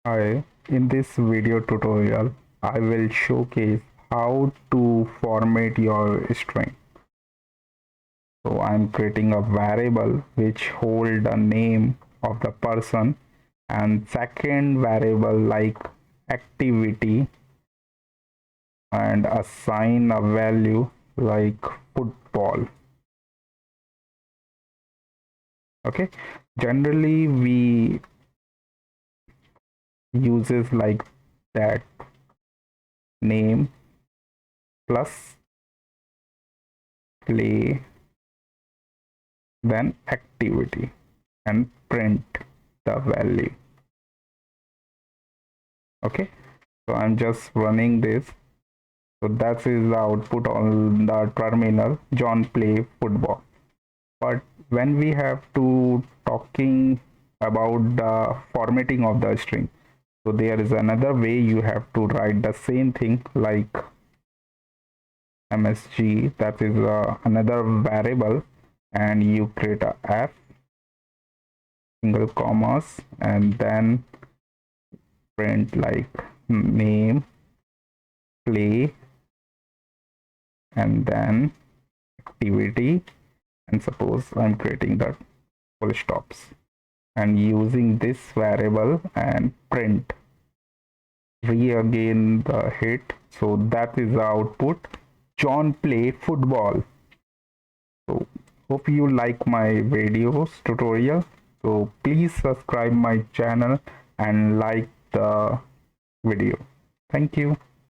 Hi, in this video tutorial, I will showcase how to format your string. So I'm creating a variable which hold the name of the person and second variable like activity and assign a value like football. Okay, generally we uses like that name plus play then activity and print the value. Okay, so I'm just running this. So that is the output on the terminal. John play football. But when we have to talking about the formatting of the string, so there is another way you have to write the same thing like msg, that is another variable, and you create a f single commas and then print like name play and then activity, and suppose I'm creating the full stops and using this variable and print re again the hit. So that is the output, John play football. So hope you like my videos tutorial, so please subscribe my channel and like the video. Thank you.